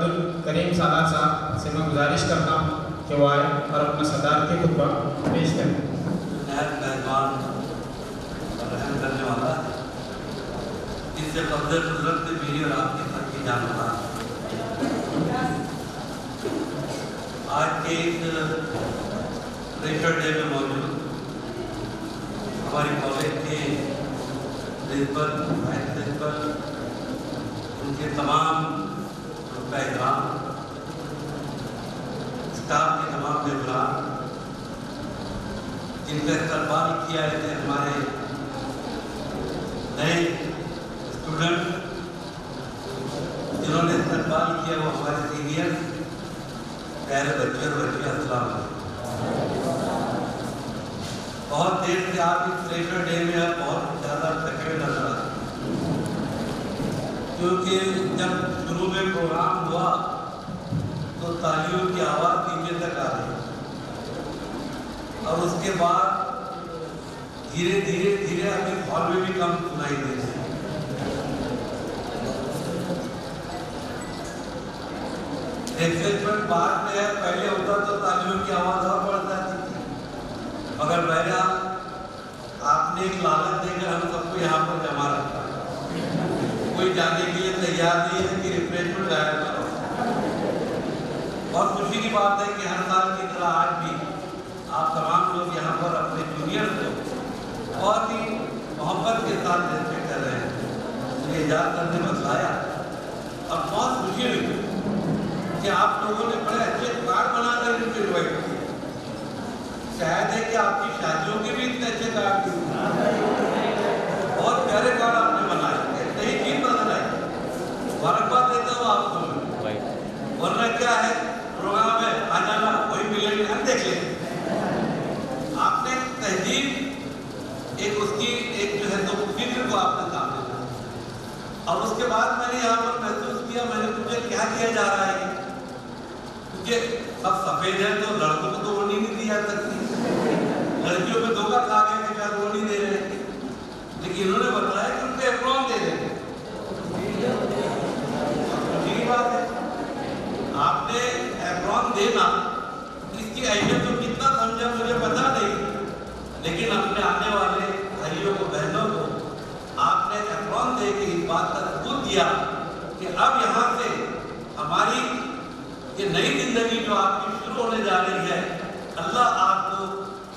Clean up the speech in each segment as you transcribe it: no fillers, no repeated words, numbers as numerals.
عبدالکریم سالار صاحب سے میں گزارش کرتا ہوں کہ وہ آئے اور اپنا صدارتی خطبہ پیش کریں۔ نہایت مہربان اور رحم کرنے والا اس سے قبض قدرت سے میری اور آپ کی سب کی جان رہا آج کے اس فریشر ڈے میں موجود ہماری کالج کے پرنسپل وائس پرنسپل ان کے تمام رتبہ احترام اسٹاف کے تمام ممبران جن کا استقبال کیا ہے ہمارے نئے اسٹوڈنٹ جنہوں نے استقبال کیا وہ ہمارے سینئر پیارے بچے اور بچیاں، السلام علیکم۔ بہت دیر سے آپ اس فریشر ڈے میں اب بہت زیادہ تھکے ہوئے نظر آتے کیونکہ جب شروع میں پروگرام ہوا تو تالیوں کی آواز نیچے تک آ رہی اور اس کے بعد دھیرے دھیرے ہمیں ہال میں بھی کم سنائی دے رہی۔ ایکسائٹمنٹ بعد میں ہے، پہلے ہوتا تو تالیوں کی آواز اور بڑھ جاتی تھی، مگر بہرحال آپ نے ایک لالچ دے کر ہم سب کو یہاں پر جمع رکھا، کوئی جانے کے لیے تیار نہیں ہے کہ ریفریشمنٹ لایا کرو۔ اور خوشی کی بات ہے کہ ہر سال کی طرح آج بھی آپ تمام لوگ یہاں پر اپنے جونیئر کو بہت ہی محبت کے ساتھ ریسپیکٹ کر رہے ہیں۔ مجھے یاد کرنے بتلایا اب بہت خوشی ہوئی کہ آپ لوگوں نے بڑے اچھے کارڈ بنا کر ان کو انوائٹ کیا۔ شاید ہے کہ آپ کی شادیوں کے بھی اتنے اچھے کارڈ دیے، بہت پیارے کارڈ آپ نے بنائے، نئی چیز نظر آئی، مبارکباد دیتا ہوں آپ کو۔ ورنہ کیا ہے، پروگرام ہے آ جانا وہی ملیں گے، ہم دیکھ لیں۔ آپ نے تہذیب ایک اس کی ایک جو ہے تو فکر کو آپ نے سامنے لایا۔ اور اس کے بعد میں نے یہاں پر محسوس کیا، میں نے مجھے کیا کیا جا رہا ہے کیونکہ سب سفید ہیں تو لڑکوں کو تو اوڑھنی نہیں دی جا سکتی، لڑکیوں پہ دھوکہ کھا گئے کہ شاید اوڑھنی دے رہے ہیں، لیکن انہوں نے بتایا کہ ان کو اپرون دے رہے ہیں۔ ٹھیک بات ہے، آپ نے اپرون دینا اس کی اہمیت تو کتنا سمجھا مجھے پتا نہیں، لیکن اپنے آنے والے بھائیوں کو بہنوں کو آپ نے اپرون دے کے اس بات کا ثبوت دیا کہ اب یہاں سے ہماری یہ نئی زندگی جو آپ کی شروع ہونے جا رہی ہے، اللہ آپ کو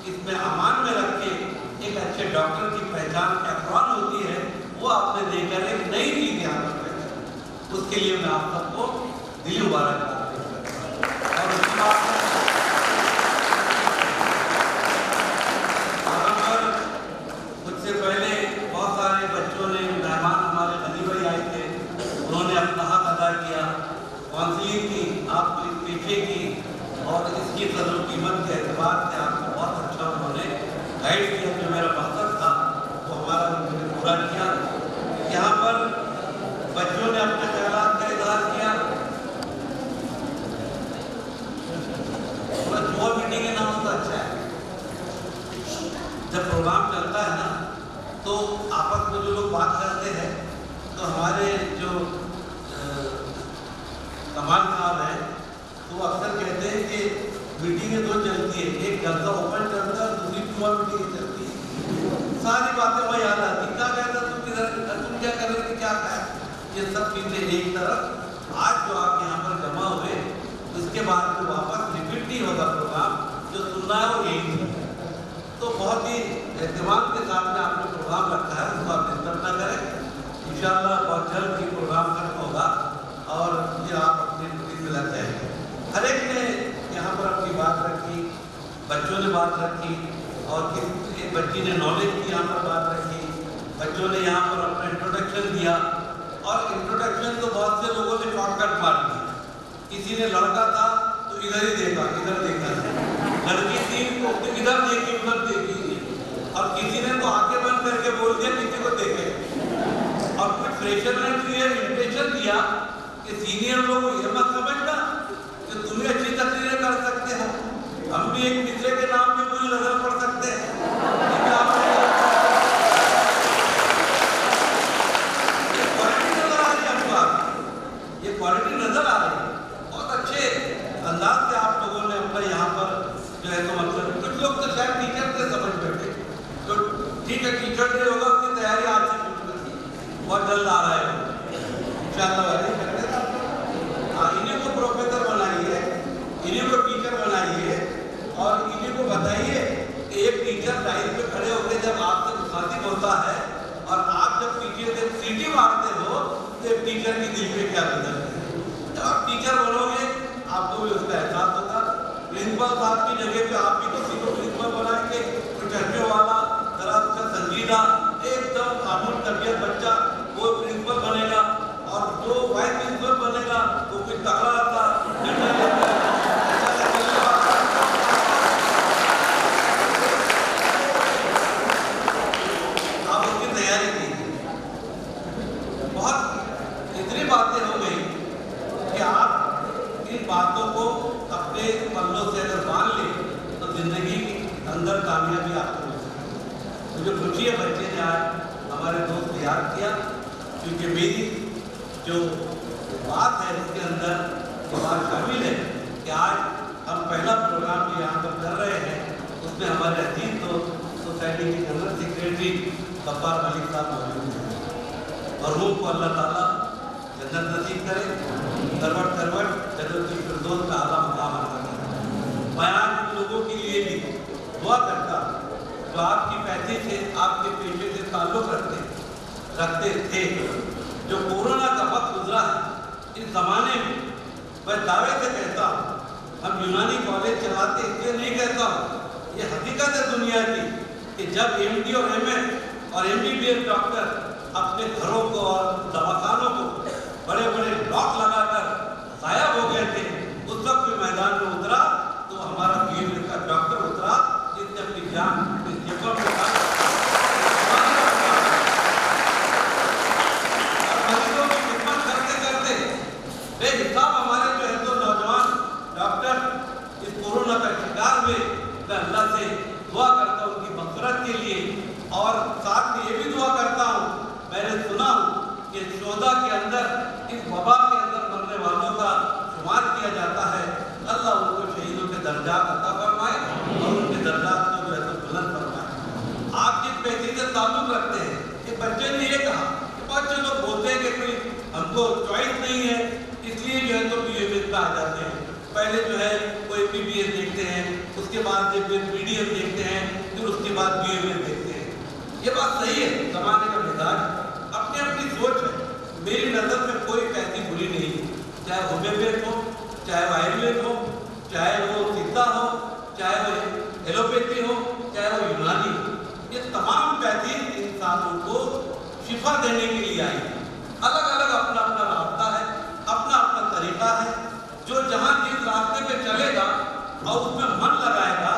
اس میں امان میں رکھ کے ایک اچھے ڈاکٹر کی پہچان اپرون ہوتی ہے وہ آپ نے دے کر ایک نئی چیز یہاں پر پہچان، اس کے لیے میں آپ سب کو دلی مبارکباد اور اس کے بعد مجھ سے پہلے بہت سارے بچوں نے مہمان ہمارے غنی بھائی آئے تھے، انہوں نے اپنا حق ادا کیا، کاؤنسلنگ کی، آپ کو اس پیشے کی اور اس کی قدر و قیمت کے اعتبار سے آپ کو بہت اچھا انہوں نے گائیڈ کیا، جو میرا مقصد تھا وہ ہمارا انہوں نے پورا کیا۔ یہاں پر بچوں نے اپنے خیالات کا اظہار کیا، جو میٹنگ ہے نا اس کا اچھا ہے، جب پروگرام چلتا ہے نا تو آپس میں جو لوگ بات کرتے ہیں تو ہمارے جو کمال صاحب ہیں تو وہ اکثر کہتے ہیں کہ میٹنگیں دو چلتی ہیں، ایک جلسہ اوپن چلتا ہے اور دوسری ٹور میٹنگ چلتی ہے، ساری باتیں وہی یاد آتی، کیا کہتا تم کدھر، تم کیا کر رہے تھے، کیا کہا، یہ سب چیزیں ایک طرف۔ آج جو آپ یہاں پر جمع ہوئے اس کے بعد جو واپس ریپیٹ نہیں ہوگا پروگرام، جو سننا ہے وہ یہی ہے، تو بہت ہی اہتمام کے ساتھ میں آپ نے پروگرام رکھا ہے، اس کو آپ ڈسٹرب نہ کریں، انشاءاللہ بہت جلد یہ پروگرام ختم ہوگا اور یہ آپ اپنی روٹین میں لگ جائیں گے۔ ہر ایک نے یہاں پر اپنی بات رکھی، بچوں نے بات رکھی اور ایک بچی نے نالج کی یہاں پر بات رکھی، بچوں نے یہاں پر اپنا انٹروڈکشن دیا اور انٹروڈکشن تو بہت سے لوگوں نے شارٹ کٹ مار دی، کسی نے لڑکا تھا تو ادھر ہی دیکھا، ادھر دیکھا، لڑکی تھی تو ادھر دیکھی ادھر دیکھی، اور کسی نے تو آنکھیں بند کر کے بول دیا کسی کو دیکھے، اور پھر فریشر نے کلیئر انویٹیشن دیا کہ سینئر لوگوں یہ مت سمجھنا کہ تم بھی اچھی تقریریں کر سکتے ہو، ہم بھی ایک دوسرے کے نام پہ پوری نظر پڑ سکتے ہیں، یہ کوالٹی نظر آ رہی ہے، یہ کوالٹی نظر آ رہی ہے، है तो मतलब कुछ लोग तो शायद टीचर से समझ बैठे, तो ठीक है टीचर डे होगा उसकी तैयारी आज से शुरू करनी, बहुत जल्द आ रहा है इंशाल्लाह वैसे करते हैं। हाँ, इन्हीं को प्रोफेसर बनाइए, इन्हीं को टीचर बनाइए और इन्हीं को बताइए कि एक टीचर लाइन पे खड़े होकर जब आपसे मुखातिब होता है और आप जब पीछे से सीटी मारते हो तो एक टीचर की दिल पे क्या गुजरते हैं। जब आप टीचर बनोगे आपको भी उसका एहसास होगा। प्रिंसिपल साहब की जगह पे आप भी किसी को प्रिंसिपल बनाएंगे, तो चढ़ने वाला जरा उसका संजीदा एकदम कानून तबियत बच्चा वो प्रिंसिपल बनेगा और जो वाइस प्रिंसिपल बनेगा वो कुछ तगड़ा रहता आप उसकी तैयारी कीजिए। बहुत इतनी बातें हो गई कि आप इन बातों को अपने पल्लों से अगर मान लें तो जिंदगी के अंदर कामयाबी आपको मिल सकती। मुझे खुशी है बच्चे ने आज हमारे दोस्त याद किया, क्योंकि मेरी जो बात है उसके अंदर ये बात शामिल है कि आज हम पहला प्रोग्राम जो यहाँ पर कर रहे हैं उसमें हमारे अजीज दोस्त सोसाइटी के जनरल सेक्रेटरी गफ्फार मलिक साहब मौजूद हैं और रूह को अल्लाह ताला जन्नत नसीब करे, करवट करवट जन्नत फिरदौस का आला मकाम अता करे। मैं आज उन लोगों के लिए भी दुआ करता जो आपकी पैसे से आपके पेशे से ताल्लुक़ रखते थे। जो कोरोना का वक्त गुजरा है इस ज़माने में मैं दावे से कहता हूँ, हम यूनानी कॉलेज चलाते इसलिए नहीं कहता हूँ, ये हकीकत है दुनिया की कि जब MD और MS और MBBS डॉक्टर अपने घरों को और दवाखानों को बड़े बड़े लॉक लगाकर गायब हो गए थे, उस वक्त भी मैदान में उतरा तो हमारा BMS का डॉक्टर उतरा जिसने अपनी जान इस जगह में मरीजों की खिदमत करते करते बेहिसाब हमारे जो है तो नौजवान डॉक्टर इस कोरोना का शिकार हुए। मैं अल्लाह से दुआ करता हूँ उनकी मग़फ़िरत के लिए और साथ में ये भी दुआ करता हूँ, मैंने सुना कि शोधा के अंदर इस वबा के अंदर मरने वालों का शुमार किया जाता है। अल्लाह उनको शहीदों के दर्जात अता फरमाए और उनके दर्जात को जो है तो बुलंद फरमाए। आप जिस पैसे से ताल्लुक़ रखते हैं, एक बच्चे ने ये कहा कि बच्चे लोग बोलते हैं कि कोई हमको चॉइस नहीं है इसलिए जो है तो BMS पे आ जाते हैं। पहले जो है वो MBBS देखते हैं, उसके बाद BDS देखते हैं, फिर उसके बाद BMS देखते हैं। ये बात सही है, ज़माने का मिजाज अपनी अपनी सोच है। मेरी नज़र में कोई पैसी बुरी नहीं है, चाहे होम्योपैथ हो, चाहे वो आयुर्वेद हो, चाहे वो सिद्धा हो, चाहे वो एलोपैथी हो, चाहे वो यूनानी हो। ये तमाम पैसी इंसानों को शिफा देने के लिए आई है। अलग अलग अपना अपना रास्ता है, अपना अपना तरीका है। जो जहाँ जिस रास्ते पे चलेगा और उसमें मन लगाएगा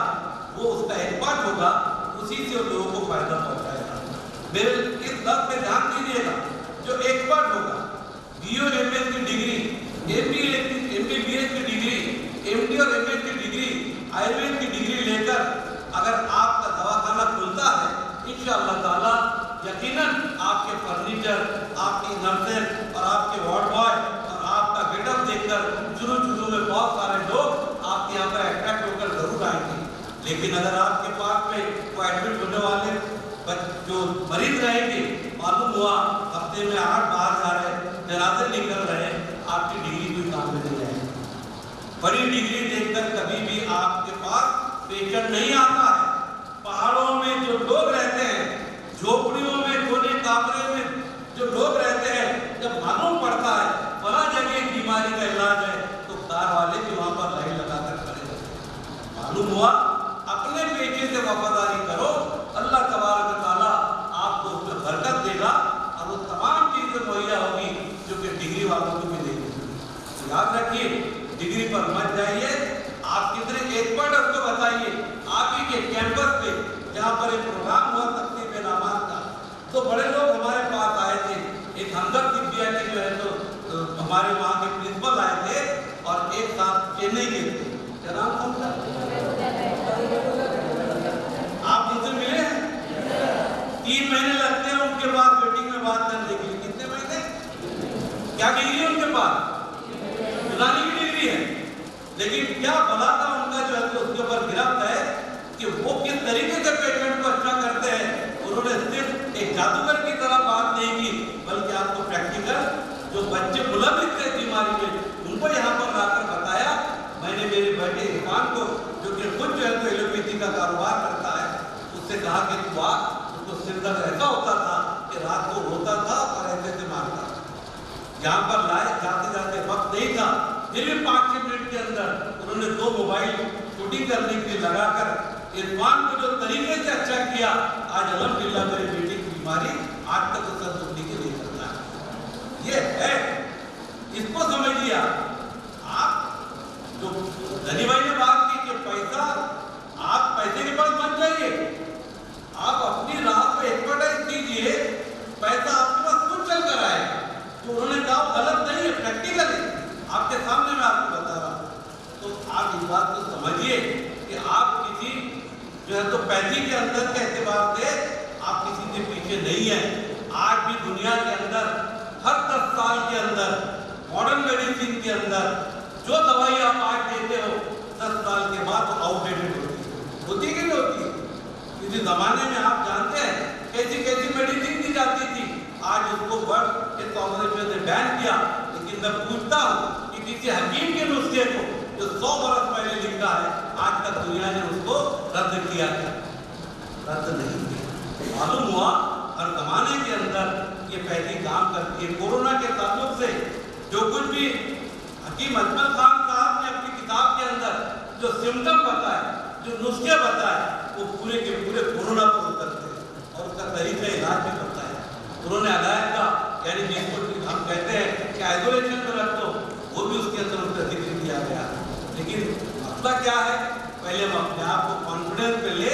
वो उसका एक्सपर्ट होगा, उसी से लोगों को फायदा पहुँचाएगा। मेरे इस लफ्ज़ पे ध्यान दीजिएगा, जो एक्सपर्ट होगा, BO-MS की डिग्री, MBBS की डिग्री, MD और MS की डिग्री, आयुर्वेद की डिग्री लेकर अगर आपका दवाखाना खुलता है इंशाअल्लाह ताला यकीनन आपके फर्नीचर, आपकी नर्सें और आपके वार्ड बॉय और आपका गेटअप देखकर शुरू में बहुत सारे लोग आपके यहाँ पर अट्रैक्ट होकर जरूर आएंगे। लेकिन अगर आपके पास में वो एडमिट होने वाले जो मरीज रहेंगे, मालूम हुआ हफ्ते में 8 बाहर जा रहे हैं, जनाजे निकल रहे हैं, आपकी डिग्री कोई काम में नहीं आएगी। बड़ी डिग्री देखकर कभी भी आपके पास पेशेंट नहीं आता है। पहाड़ों में जो लोग रहते हैं, झोपड़ियों में, कोने कामरे में जो लोग रहते हैं, जब मालूम पड़ता है फला जगह बीमारी का इलाज है तो कार वाले भी वहाँ पर लाइन लगाकर खड़े होते हैं। मालूम हुआ अपने पेशे से वफादारी करो, अल्लाह तबारक व तआला आपको उसमें बरकत देगा और वो तमाम चीज़ें मुहैया होगी जो कि डिग्री वालों को भी देगी। तो याद रखिए, डिग्री पर मत जाइए, आप कितने एक्सपर्ट है उसको बताइए। आप ही के कैंपस पे जहाँ पर एक प्रोग्राम हुआ तकरीब नामाज का, तो बड़े लोग हमारे पास आए थे। एक हमदर्द दिव्या के जो है तो हमारे वहाँ के प्रिंसिपल आए थे और एक साथ चेन्नई गए थे। क्या नाम था उनका? आप मुझसे मिले हैं? 3 महीने लगते हैं उनके बाद मीटिंग में बात करने के लिए। कितने महीने? क्या डिग्री है उनके पास? यूनानी की डिग्री है, लेकिन क्या भला था उनका जो है तो उसके ऊपर गिरफ्त है उन्होंने सिर्फ एक जादूगर की तरह बात नहीं की, बल्कि आपको प्रैक्टिकल जो बच्चे मुलविस थे बीमारी में उनको यहाँ पर लाकर बताया। मैंने मेरे बेटे इरफान को, जो कि खुद जो है तो एलोपैथी का कारोबार करता है, उससे कहा कि तू आ। उसको सिर दर्द ऐसा होता था कि रात को रोता था और ऐसे मारता था। यहाँ पर लाए, जाते जाते वक्त नहीं था, फिर भी 5-6 मिनट के अंदर उन्होंने 2 मोबाइल शूटिंग करने के लिए लगाकर इरफान को जो तरीके से अच्छा किया, आज अल्हम्दुलिल्लाह मेरे बेटे की बीमारी आज तक तो सर दुखने के लिए करता है। ये है, इसको समझिए। आप जो धनी भाई ने बात की कि पैसा, आप पैसे के पास मत जाइए, आप अपनी राह पे एक्सपर्टाइज कीजिए, पैसा आपके पास खुद चल कर आएगा। तो उन्होंने कहा गलत नहीं है, प्रैक्टिकल है, आपके सामने मैं आपको बता रहा हूँ। तो आप इस बात को समझिए कि आप किसी जो है तो पैसे के अंदर के एतबार से आप किसी के पीछे नहीं है। आज भी दुनिया के अंदर हर 10 साल के अंदर मॉडर्न मेडिसिन के अंदर जो दवाई आप आज देते हो 10 साल के बाद तो आउटडेटेड होती है कि नहीं होती? किसी जमाने में आप जानते हैं कैसी कैसी मेडिसिन दी जाती थी, आज उसको वर्ल्ड के कांग्रेस ने बैन किया। लेकिन मैं पूछता हूँ कि किसी हकीम के नुस्खे को जो 100 बरस पहले लिखा है, आज तक दुनिया ने उसको रद्द किया क्या? रद्द नहीं किया। मालूम हुआ हर जमाने के अंदर ये पहली काम करती है। कोरोना के ताल्लुक से जो कुछ भी हकीम अजमल खान साहब ने अपनी किताब के अंदर जो सिम्टम बताए, जो नुस्खे बताए, वो पूरे के पूरे कोरोना पर उतरते हैं और उसका तरीका इलाज भी करता है। उन्होंने अलायद का यानी जिसको हम कहते हैं कि आइसोलेशन में रख दो, वो भी उसके अंदर उसका जिक्र किया गया। लेकिन मसला क्या है, पहले हम अपने आप को कॉन्फिडेंस पे ले,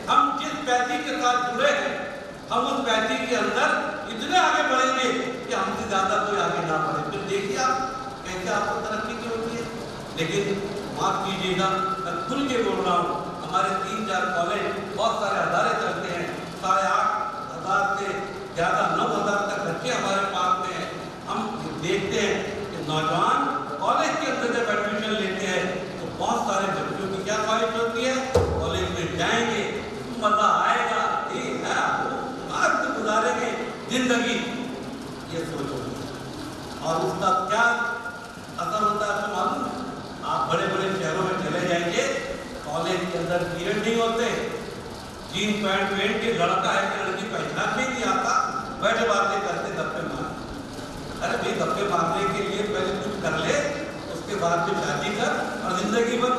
हम जिस पैथी के साथ जुड़े हैं, हम उस पैथी के अंदर इतने आगे बढ़ेंगे कि हमसे ज्यादा कोई आगे ना बढ़े। फिर देखिए आप कैसे आपको तरक्की की होती है। लेकिन माफ कीजिएगा, मैं खुल के बोल रहा हूँ, हमारे 3-4 कॉलेज, बहुत सारे अदारे चलते हैं, 8,500 से ज़्यादा 9,000 तक बच्चे हमारे पास में हैं। हम देखते हैं कि नौजवान कॉलेज के अंदर जब एडमिशन लेते हैं तो बहुत सारे बच्चों की क्या ख्वाहिश होती है, कॉलेज में जाएंगे, मजा आएगा, मस्त गुजारेंगे जिंदगी, ये सोच होती है। और उसका क्या असर होता है आपको मालूम? आप बड़े बड़े शहरों में चले जाएंगे, कॉलेज के अंदर पीरियड नहीं होते, जीन पैंट पहन के लड़का है कि लड़की पहचान भी नहीं आता, बैठे बातें करते गप्पे मार। अरे भाई गप्पे मारने के लिए पहले कुछ कर ले, उसके बाद में शादी कर और जिंदगी भर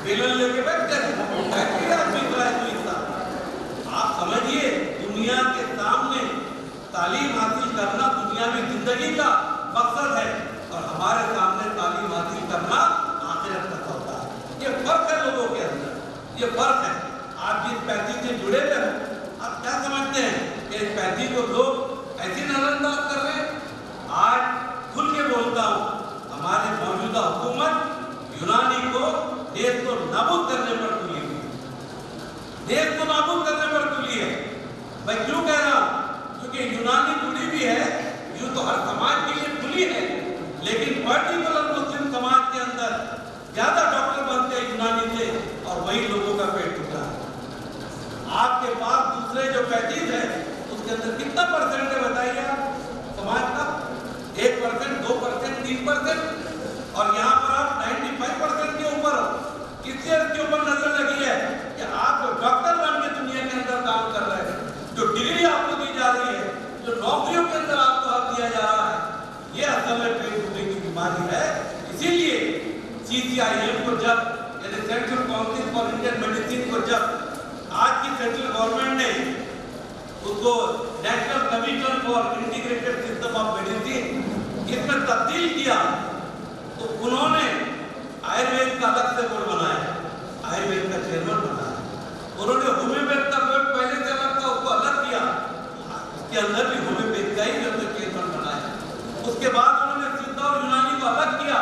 बेलन लेके बैठ जाए। आप समझिए, दुनिया के सामने तालीम हासिल करना दुनियावी जिंदगी का मकसद है और हमारे सामने तालीम हासिल करना आखिरत का सौदा है। ये फर्क है लोगों के अंदर, ये फर्क है। आप जिस पैथी से जुड़े हुए हैं, आप क्या समझते हैं कि इस पैथी को लोग ऐसी नजरअंदाज कर रहे हैं? आज खुल के बोलता हूँ, हमारे मौजूदा हुकूमत यूनानी को देश को नाबूद करने पर तुली है, देश को नाबूद करने पर तुली है। मैं क्यों कह रहा हूँ? क्योंकि यूनानी तुली भी है, यूं तो हर समाज के लिए तुली है, लेकिन पर्टिकुलर मुस्लिम समाज के अंदर ज्यादा डॉक्टर बनते हैं यूनानी से और वही लोगों का पेट टूटा है। आपके पास दूसरे जो पैथीज है उसके अंदर कितना परसेंट है बताइए आप समाज का? 1%, 2%, 3%, और यहाँ पर आप 95% के ऊपर हो। किससे इसके ऊपर नजर लगी है कि आप डॉक्टर बन के दुनिया के अंदर काम कर रहे हैं, जो डिग्री आपको दी जा रही है, जो नौकरियों के अंदर आपको हक दिया जा रहा है, ये असल में पेट टूटने की बीमारी है। इसीलिए CCIM को जब, यानी central council for Indian medicine को जब आज की सेंट्रल गवर्नमेंट ने उसको national commission for integrated system of medicine इसमें तब्दील किया, तो उन्होंने आयुर्वेद का अलग से बोर्ड बनाया, आयुर्वेद का चेयरमैन बनाया। उन्होंने होम्योपैथ का बोर्ड पहले से अलग था, उसको अलग किया, उसके अंदर भी होम्योपैथ का ही चेयरमैन बनाया। उसके बाद उन्होंने सिद्धा और यूनानी को अलग किया।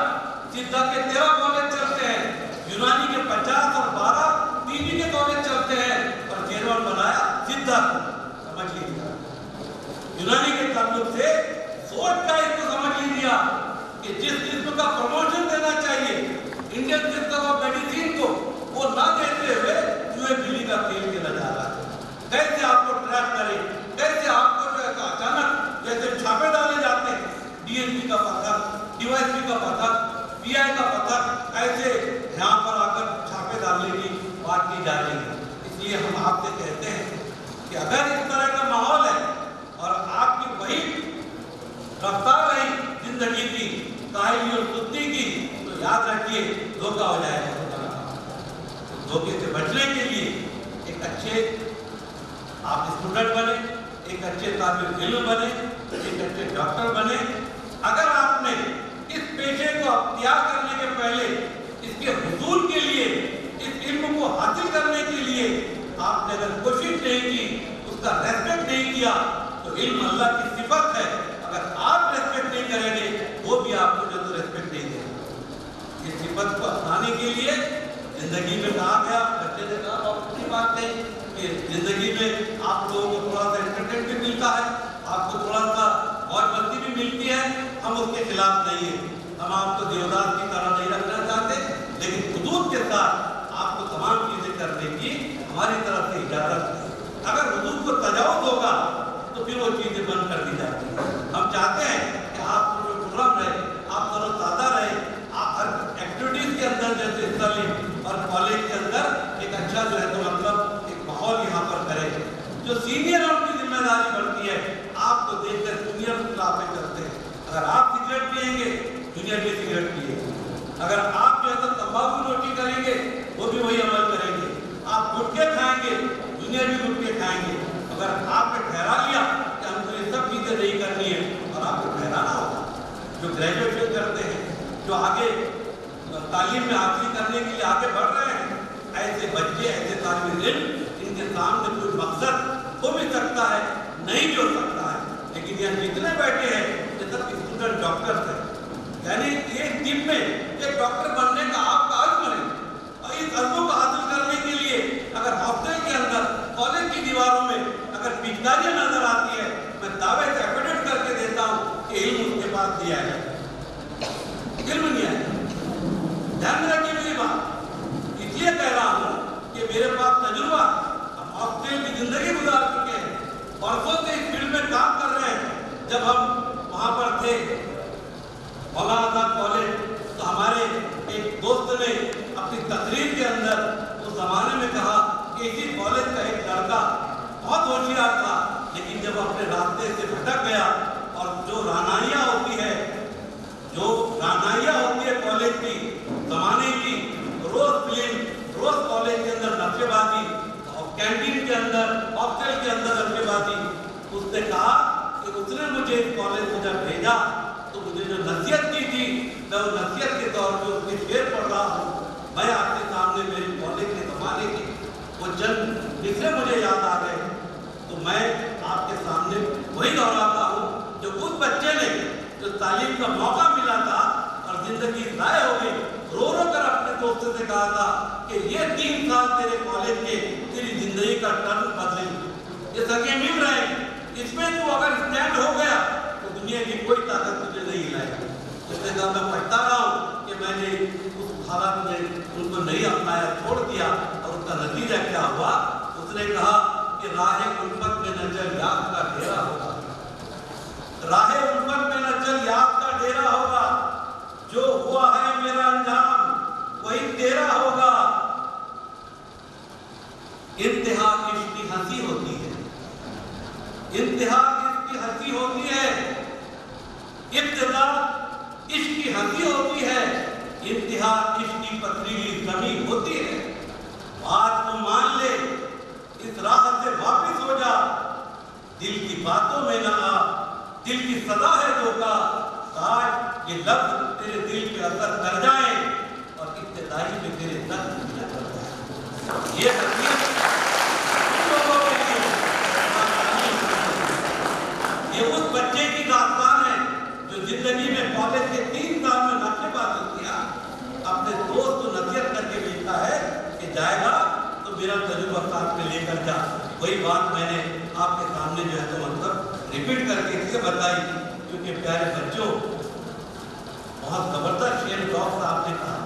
सिद्धा के 13 कॉलेज चलते हैं, यूनानी के 50 और 12 PG के कॉलेज चलते हैं, और चेयरमैन बनाया सिद्धा को। समझ लीजिए, यूनानी के ताल्लुक से सोच का इसको समझ लीजिए कि जिस किस्म का प्रमोशन देना चाहिए इंडियन सिस्टम ऑफ मेडिसिन को, वो ना देते हुए चूहे बिल्ली का तेल के नजारा कैसे आपको ट्रैप करे, पीआई का पथक ऐसे यहाँ पर आकर छापे डालने की बात की जा रही है। इसलिए हम आपसे कहते हैं कि अगर इस तरह का माहौल है और आपकी वही रफ्तार रही जिंदगी की, कायली और सुस्ती की, तो याद रखिए धोखा हो जाएगा। धोखे से बचने के लिए एक अच्छे आप स्टूडेंट बने, एक अच्छे तालिब इल्म बने, एक अच्छे डॉक्टर बने। अगर आपने इस पेशे को अख्तियार करने के पहले इसके हुसूल के लिए, इस इल्म को हासिल करने के लिए आपने अगर कोशिश नहीं की, उसका रेस्पेक्ट नहीं किया, तो इल्म अल्लाह की सिफत है। अगर आप रेस्पेक्ट नहीं करेंगे, वो भी आपको जो तो रेस्पेक्ट नहीं देगा। इस सिफत को अपनाने के लिए जिंदगी में कहा गया, बच्चे ने कहा बहुत अच्छी बात है कि जिंदगी में आप लोगों को थोड़ा सा एंटरटेनमेंट भी मिलता है, आपको थोड़ा सा मौज मस्ती भी मिलती है। हम उसके खिलाफ नहीं है, हम आपको देवदास की तरह नहीं रखना चाहते, लेकिन हुदूद के साथ आपको तमाम चीजें करने की हमारी तरफ से इजाजत है। अगर हुदूद को तजावुज़ होगा तो फिर वो चीजें बंद कर दी जाती है। हम चाहते हैं कि आप खुर्रम रहे, आप तरोताज़ा रहे, आप हर एक्टिविटीज के अंदर जैसे हिस्सा लें और कॉलेज के अंदर एक अच्छा जो है तो मतलब एक माहौल यहाँ पर करें। जो सीनियर उनकी जिम्मेदारी बढ़ती है, आपको देखकर जूनियर खिलाफे करते हैं। अगर आप सिगरेट पिएंगे, जूनियर भी सिगरेट पिएंगे। अगर आप जो है तो तंबाकू नोटी करेंगे, वो भी वही अमल करेंगे। आप गुटखे खाएंगे, जूनियर भी गुटखे खाएंगे। अगर आपने ठहरा लिया कि हमको ये सब चीजें नहीं करनी है, और आपको ठहराना होगा। जो ग्रेजुएशन करते हैं, जो आगे तालीम में हासिल करने के लिए आगे बढ़ रहे हैं, ऐसे बच्चे, ऐसे तालिब इल्म, इनके सामने कोई मकसद हो भी सकता है, नहीं भी हो सकता है, लेकिन यहाँ जितने बैठे हैं ये सब स्टूडेंट डॉक्टर्स हैं। यानी एक टीम में एक डॉक्टर बनने का आपका अज़्म है, और इस अज़्म को हासिल करने के लिए अगर हॉस्टल के अंदर, कॉलेज की दीवारों में अगर पिचकारियाँ नजर आती है, मैं दावे से एफिडेविट करके देता हूँ कि इल्म उसके पास दिया है, इल्म नहीं है। ध्यान में रखिए मेरी बात। इसलिए कह रहा हूँ कि मेरे पास तजुर्बा, हम हॉस्टल की जिंदगी गुजार चुके हैं, बरसों से इस फील्ड में काम कर रहे हैं। जब हम वहाँ पर थे मौलाना कॉलेज, तो हमारे एक दोस्त ने अपनी तकरीर के अंदर उस जमाने में कहा कि इसी कॉलेज का एक लड़का बहुत होशियार था, लेकिन जब अपने रास्ते से भटक गया और जो रानाइयाँ होती है, जो रानाइयाँ होती है कॉलेज की जमाने की, रोज फिल्म, रोज कॉलेज के अंदर नक्शेबाजी और कैंटीन के अंदर, हॉस्टल के अंदर नक्शेबाजी, उसने कहा कि उसने मुझे इस कॉलेज में जब भेजा तो मुझे जो नसीहत की थी, मैं वो नसीहत के तौर पे उसके शेर पढ़ रहा हूँ। मैं आपके सामने मेरे कॉलेज के जमाने के वो चंद मिसरे मुझे याद आ गए, तो मैं आपके सामने वही दोहराता हूँ जो उस बच्चे ने जो तालीम का मौका मिला था और जिंदगी ज़ाय हो गई, रो रो कर अपने दोस्तों से कहा था कि ये 3 साल तेरे कॉलेज के तेरी जिंदगी का टर्न बदलेंगे, ये सगे मिल रहे हैं, इसमें तू अगर स्टैंड हो गया तो दुनिया की कोई ताकत तुझे नहीं हिलाएगी। इसलिए कहा मैं पढ़ता रहा हूँ कि मैंने उस हालत में उनको नहीं अपनाया, छोड़ दिया, और उसका नतीजा क्या हुआ। उसने कहा कि राहे उल्फत में न चल याद का डेरा होगा, राहे उल्फत में न चल याद का डेरा होगा, जो हुआ है मेरा अंजाम वही तेरा होगा। इंतहा इश्क की हंसी होती है, इंतहा इश्क की हंसी होती है, इब्तिदा इश्क की हंसी होती है, इंतहा इश्क की पथरीली कमी होती है। बात को मान ले, इस राह से वापिस हो जा, दिल की बातों में ना आ, दिल की सदा है धोखा, काश ये लफ्ज तेरे दिल पे असर कर जाए और इब्तिदाई में तेरे दर्द न कर जाए। ये हकीकत लोगों के लिए, ये उस बच्चे की दास्तान है जो जिंदगी में कॉलेज के 3 साल में नक्शेबाजी किया, अपने दोस्त को नसीहत करके लिखा है कि जाएगा तो मेरा तजुर्बा साथ में लेकर जा। वही बात मैंने आपके सामने जो है तो मतलब रिपीट करके इसलिए बताई क्योंकि प्यारे बच्चों, बहुत जबरदस्त शेर डॉक्टर साहब ने कहा,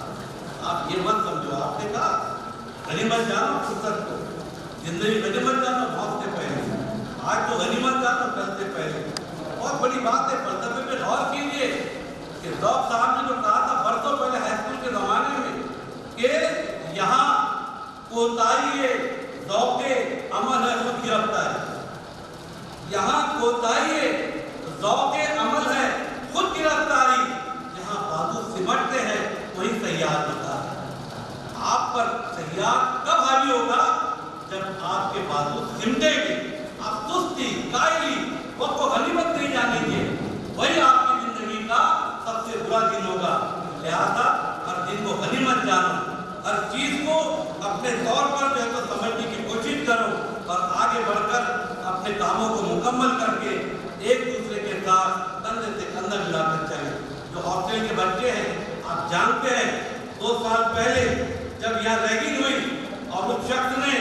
आप ये मत समझो, आपने कहा गनीमत जानो फुर्सत को, जिंदगी गनीमत जानो मौत से पहले, आज तो गनीमत जानो कल से पहले। बहुत बड़ी बात है, फलसफे में गौर कीजिए कि डॉक्टर साहब ने जो कहा था बरसों पहले नहीं सयाहत होता है। आप पर सयाहत कब हावी होगा? जब आपके बाजू सिमटेंगे, आप सुस्ती, कायली, वक्त को गनीमत नहीं जानेंगे, वही आपकी जिंदगी का सबसे बुरा दिन होगा। लिहाजा हर दिन को गनीमत जानो, हर चीज को अपने तौर पर जो है तो समझने की कोशिश करो और आगे बढ़कर अपने कामों को मुकम्मल करके एक दूसरे के साथ कंधे से कंधा मिलाकर चले। जो हॉस्टल के बच्चे हैं, आप जानते हैं 2 साल पहले जब यहाँ रैगिंग हुई और उस शख्स ने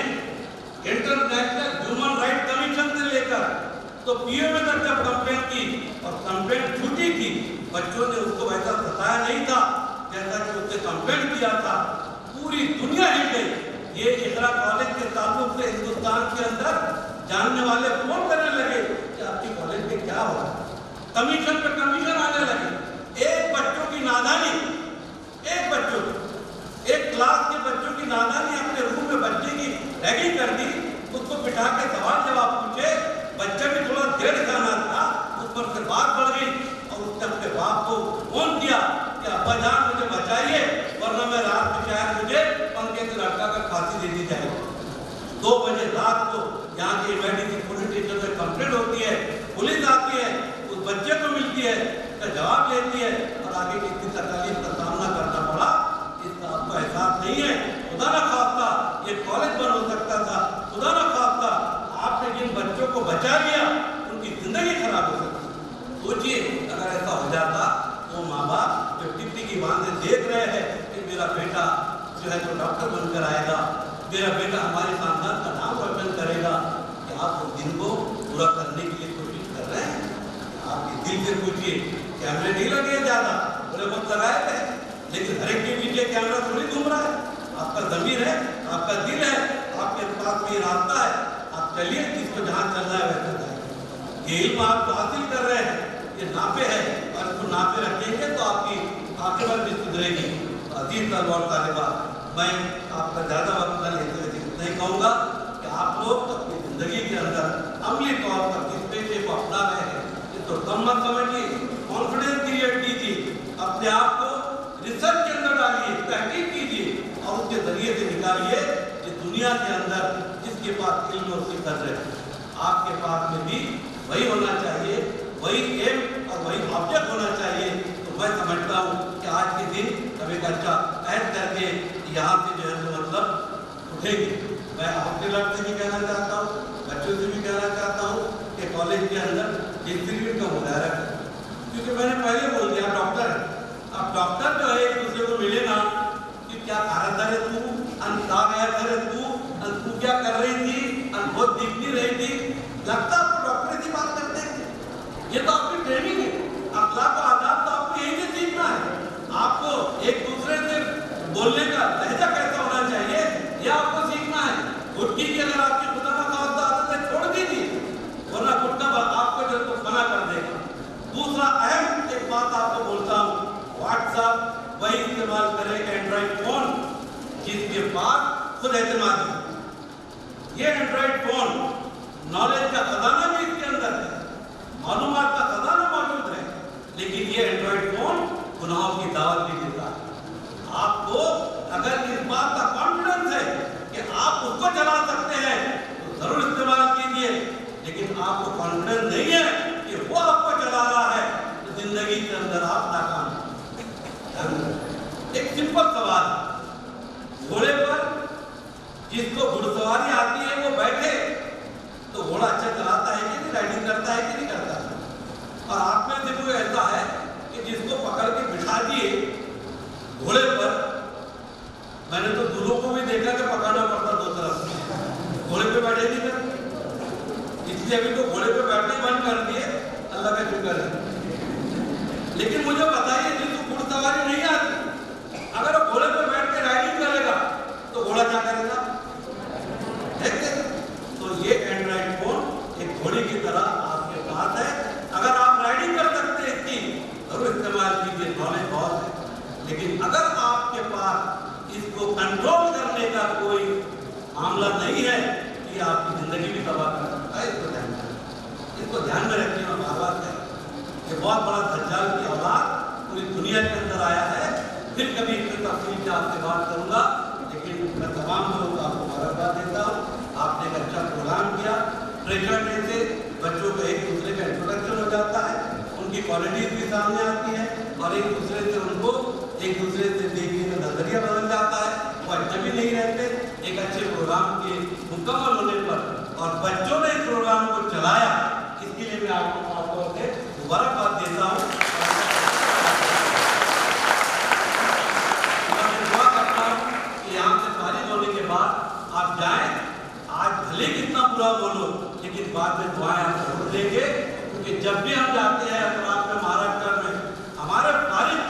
इंटरनेशनल ह्यूमन राइट कमीशन से लेकर तो पीओ में तक जब कंप्लेंट की और कंप्लेंट छूटी थी, बच्चों ने उसको वैसा सताया नहीं था जैसा कि उसने कंप्लेंट किया था। पूरी दुनिया हिल गई। ये इकरा कॉलेज के ताल्लुक से हिंदुस्तान के अंदर जानने वाले फोन करने लगे कि आपके कॉलेज में क्या हो रहा है, कमीशन पे कमीशन आने लगे। एक बच्चों की नादानी, एक बच्चों एक क्लास के बच्चों की नादानी अपने रूम में बच्चे की रैगिंग कर दी, उसको बिठा के सवाल जवाब पूछे। बच्चा भी थोड़ा देर जाना था, उस पर से बात बढ़ गई और उसने अपने बाप को फोन किया कि अब्बा जान मुझे बचाइए वरना मैं रात में शायद मुझे पंखे से लटका कर फांसी दे दी जाएगी। 2 बजे रात को यहाँ के मेडिकल पुलिस स्टेशन में कंप्लेंट होती है, पुलिस आती है, उस बच्चे को मिलती है, उसका जवाब लेती है और आगे कितनी तकलीफ का सामना करना पड़ा इसका आपको एहसास नहीं है। खुदा न खास्ता ये कॉलेज बंद हो सकता था, खुदा न खास्ता आपने जिन बच्चों को बचा लिया उनकी जिंदगी खराब हो सकती। सोचिए अगर ऐसा हो जाता तो माँ बाप जो टिप्पी की बांध देख रहे हैं कि मेरा बेटा जो है तो डॉक्टर बनकर आएगा, मेरा बेटा हमारे खानदान का नाम रोशन करेगा, कि आप उस दिन को पूरा करने के लिए कोशिश कर रहे हैं। आपके दिल से पूछिए, कैमरे नहीं लगे ज़्यादा, थोड़े बहुत लगाए थे, लेकिन हर एक के पीछे कैमरा थोड़ी घूम रहा है। आपका ज़मीर है, आपका दिल है, आपके पास में रास्ता है, आप चलिए जिसको जहाँ चलना है वैसे जाइए। ये इल्म आप जो हासिल कर रहे हैं ये नापे है और इसको नापे रखेंगे तो आपकी आखिरत भी सुधरेगी। अजीज तलबा और तालिबा, मैं आपका ज़्यादा वक्त न लेते हुए नहीं कहूँगा कि आप लोग अपनी ज़िंदगी के अंदर अमली तौर पर जिस पेशे को अपना रहे हैं इसको कम मत समझिए, कॉन्फिडेंस क्रिएट कीजिए, अपने आप को रिसर्च के अंदर डालिए, तहकीक कीजिए और उसके जरिए से निकालिए कि दुनिया के अंदर जिसके पास इल्म और फिक्र है आपके पास में भी वही होना चाहिए, वही एम और वही ऑब्जेक्ट होना चाहिए। तो मैं समझता हूँ कि आज के दिन कभी अच्छा ऐड करके यहाँ से जो है तो मतलब उठेंगे। मैं हॉस्टलर से भी कहना चाहता हूँ, बच्चों से भी कहना चाहता हूँ कि कॉलेज के अंदर डिसिप्लिन का मुजाहरा करें, क्योंकि मैंने पहले बोल दिया डॉक्टर है। अब डॉक्टर जो है एक दूसरे को मिलेगा कि क्या कारण था तू, कहा गया था तू क्या कर रही थी, बहुत दिख नहीं रही थी, लगता आपको डॉक्टर की बात करते हैं। ये तो आपकी ट्रेनिंग है, अखलाक और आदाब तो आपको यही से सीखना है। आपको एक दूसरे से बोलने का लहजा कैसा होना चाहिए ये आपको सीखना है। गुटकी की अगर आपकी खुदा का खासा आदत है छोड़ दीजिए, वरना गुटका आपको जो तो मना कर देगा। दूसरा अहम एक बात आपको बोलता हूँ, व्हाट्सएप वही इस्तेमाल करें एंड्रॉइड फोन जिसके पास खुद एतमादी। ये एंड्रॉइड फोन नॉलेज का खजाना भी इसके अंदर है, मालूमात का खजाना मौजूद है, लेकिन ये एंड्रॉइड फोन गुनाहों की दावत भी देता है। आपको अगर इस बात का कॉन्फिडेंस है कि आप उसको चला सकते हैं तो जरूर इस्तेमाल कीजिए, लेकिन आपको कॉन्फिडेंस नहीं है कि वो आपको चला रहा है तो जिंदगी के अंदर आप नाकाम। एक सिंपल सवाल, घोड़े पर जिसको घुड़सवारी आती है वो बैठे तो घोड़ा अच्छा चलाता है कि नहीं, राइडिंग करता है कि नहीं करता है? और आप में से कोई ऐसा है कि जिसको पकड़ के बिठा दिए घोड़े पर, मैंने तो दूरों को भी देखा कि पकड़ना पड़ता दो तरफ, घोड़े पे बैठे नहीं करते, इसलिए अभी तो घोड़े पे बैठने बंद कर दिए, अल्लाह का शुक्र है। लेकिन मुझे बताइए जिसको घुड़सवारी नहीं आती, अगर वो घोड़े पे बैठ के राइडिंग करेगा तो घोड़ा क्या करेगा? तो ये एंड्रॉइड फोन एक घोड़े की तरह आपके पास है। अगर आप राइडिंग कर सकते हैं इसकी जरूर इस्तेमाल कीजिए, नॉलेज बहुत है, लेकिन अगर आपके पास इसको कंट्रोल करने का कोई मामला नहीं है कि आपकी जिंदगी भी तबाह कर सकता है। इसको ध्यान में रखिए। और बात है कि बहुत बड़ा दज्जाल की औलाद पूरी दुनिया के अंदर आया है پھر کبھی اس تفصیل سے آپ سے بات کروں گا، لیکن میں تمام لوگوں کو آپ کو مبارکباد دیتا ہوں۔ آپ نے ایک اچھا پروگرام کیا، ٹریجر ڈے سے بچوں کا ایک دوسرے کا انٹروڈکشن ہو جاتا ہے، ان کی کوالٹیز بھی سامنے آتی ہے، اور ایک دوسرے سے ان کو ایک دوسرے سے دیکھنے کا نظریہ بدل جاتا ہے، وہ اجنبی نہیں رہتے۔ ایک اچھے پروگرام کے مکمل ہونے پر اور بچوں نے اس پروگرام کو چلایا، اس کے لیے میں آپ کو خاص طور سے مبارکباد دیتا ہوں۔ میں دعا کرتا ہوں کہ یہاں سے فارغ ہونے کے بعد آپ جائیں، آج بھلے کتنا برا بولو لیکن بعد میں دعائیں آپ ضرور دیں گے، کیونکہ جب بھی ہم جاتے ہیں اطراف میں مہاراشٹر میں ہمارے فارغ